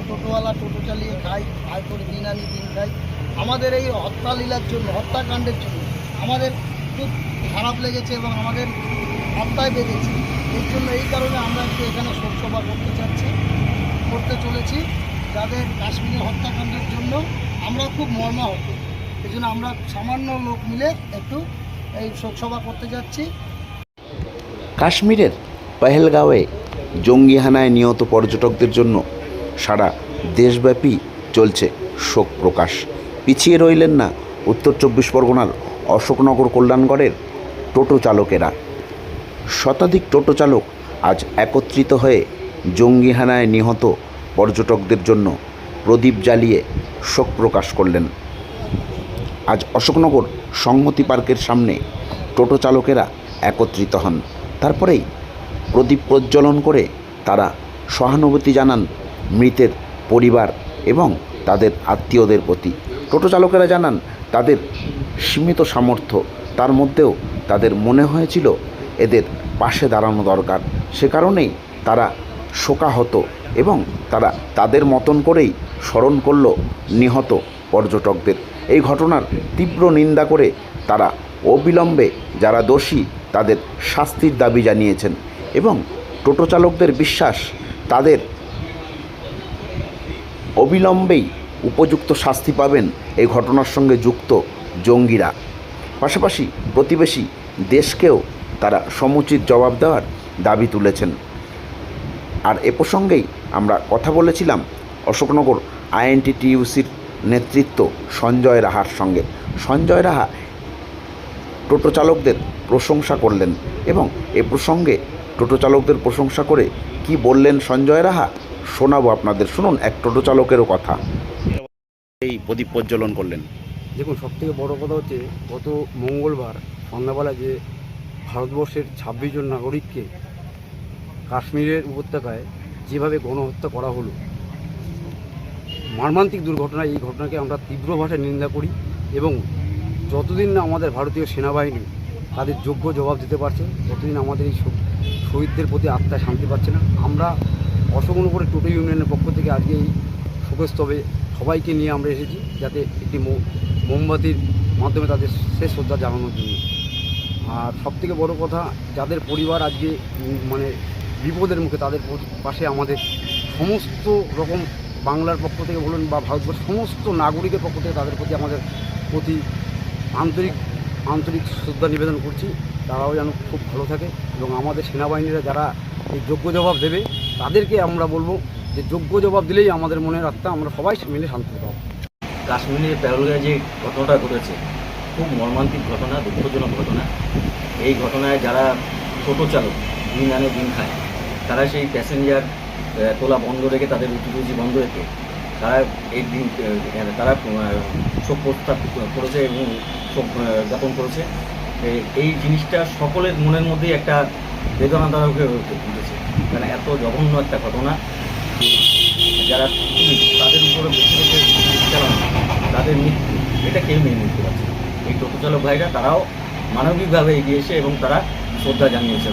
টোটোওয়ালা টোটো চালিয়ে খাই, আয় করে দিন আনি দিন খাই। আমাদের এই হত্যালীলার জন্য, হত্যাকাণ্ডের জন্য আমাদের খুব খারাপ লেগেছে এবং আমাদের আত্মায় বেঁধেছে। এই কারণে আমরা একটু এখানে শোকসভা করতে চলেছি। যাদের কাশ্মীরের হত্যাকাণ্ডের জন্য আমরা খুব মর্মাহত, এই জন্য আমরা সামান্য লোক মিলে একটু এই শোকসভা করতে যাচ্ছি। কাশ্মীরের পহেলগাঁওয়ে জঙ্গি হানায় নিহত পর্যটকদের জন্য সারা দেশব্যাপী চলছে শোক প্রকাশ। পিছিয়ে রইলেন না উত্তর 24 পরগনার অশোকনগর কল্যাণগড়ের টোটো চালকেরা। শতাধিক টোটো চালক আজ একত্রিত হয়ে জঙ্গি হানায় নিহত পর্যটকদের জন্য প্রদীপ জ্বালিয়ে শোক প্রকাশ করলেন। আজ অশোকনগর সংহতি পার্কের সামনে টোটো চালকেরা একত্রিত হন। তারপরেই প্রদীপ প্রজ্বলন করে তারা সহানুভূতি জানান মৃতের পরিবার এবং তাদের আত্মীয়দের প্রতি। টোটো চালকেরা জানান তাদের সীমিত সামর্থ্য, তার মধ্যেও তাদের মনে হয়েছিল এদের পাশে দাঁড়ানো দরকার। সে কারণেই তারা শোকাহত এবং তারা তাদের মতন করেই স্মরণ করল নিহত পর্যটকদের। এই ঘটনার তীব্র নিন্দা করে তারা অবিলম্বে যারা দোষী তাদের শাস্তির দাবি জানিয়েছেন এবং টোটো চালকদের বিশ্বাস তাদের অবিলম্বেই উপযুক্ত শাস্তি পাবেন এই ঘটনার সঙ্গে যুক্ত জঙ্গিরা। পাশাপাশি প্রতিবেশী দেশকেও তারা সমুচিত জবাব দেওয়ার দাবি তুলেছেন। আর এ প্রসঙ্গেই আমরা কথা বলেছিলাম অশোকনগর আইএনটিটিইউসির নেতৃত্ব সঞ্জয় রাহার সঙ্গে। সঞ্জয় রাহা টোটো চালকদের প্রশংসা করলেন এবং এ প্রসঙ্গে টোটো চালকদের প্রশংসা করে কি বললেন সঞ্জয় রাহা শোনাবো আপনাদের। শুনুন এক টোটো চালকেরও কথা। এই প্রদীপ প্রজ্বলন করলেন। দেখুন, সবথেকে বড় কথা হচ্ছে গত মঙ্গলবার সন্ধ্যাবেলা যে ভারতবর্ষের 26 জন নাগরিককে কাশ্মীরের উপত্যকায় যেভাবে গণহত্যা করা হলো, মর্মান্তিক দুর্ঘটনা। এই ঘটনাকে আমরা তীব্র ভাষায় নিন্দা করি এবং যতদিন না আমাদের ভারতীয় সেনাবাহিনী তাদের যোগ্য জবাব দিতে পারছে ততদিন আমাদের এই শহীদদের প্রতি আত্মায় শান্তি পাচ্ছে না। আমরা অশোকনগরের টোটো ইউনিয়নের পক্ষ থেকে আজকে এই শোকস্তবে সবাইকে নিয়ে আমরা এসেছি, যাতে একটি মোমবাতির মাধ্যমে তাদের শেষ শ্রদ্ধা জানানোর জন্য। আর সবথেকে বড় কথা, যাদের পরিবার আজকে মানে বিপদের মুখে, তাদের পাশে আমাদের সমস্ত রকম বাংলার পক্ষ থেকে বলুন বা ভারতবর্ষের সমস্ত নাগরিকের পক্ষ থেকে তাদের প্রতি আমাদের প্রতি আন্তরিক শ্রদ্ধা নিবেদন করছি। তারাও যেন খুব ভালো থাকে এবং আমাদের সেনাবাহিনীরা যারা এই যোগ্য জবাব দেবে তাদেরকে আমরা বলবো যে যোগ্য জবাব দিলেই আমাদের মনের আত্মা আমরা সবাই মিলে শান্তি পাবো। কাশ্মীরের পেহেলগাঁওয়ে যে ঘটনাটা ঘটেছে খুব মর্মান্তিক ঘটনা, দুঃখজনক ঘটনা। এই ঘটনায় যারা টোটো চালক দিন আনে দিন খায়, তারা সেই প্যাসেঞ্জার তোলা বন্ধ রেখে, তাদের রুজি বন্ধ রেখে তারা এই দিন তারা শোক প্রস্তাব করেছে এবং শোক জ্ঞাপন করেছে। এই জিনিসটা সকলের মনের মধ্যেই একটা বেদনাদায়ক হয়ে উঠেছে, কারণ এত জঘন্য একটা ঘটনা। যারা তাদের উপরে বেশি চালানো, তাদের মৃত্যু, এটা কেউ মেনে নিতে পারছে না। এই টোটো চালক ভাইরা তারাও মানবিকভাবে এগিয়ে এসে এবং তারা শ্রদ্ধা জানিয়েছে।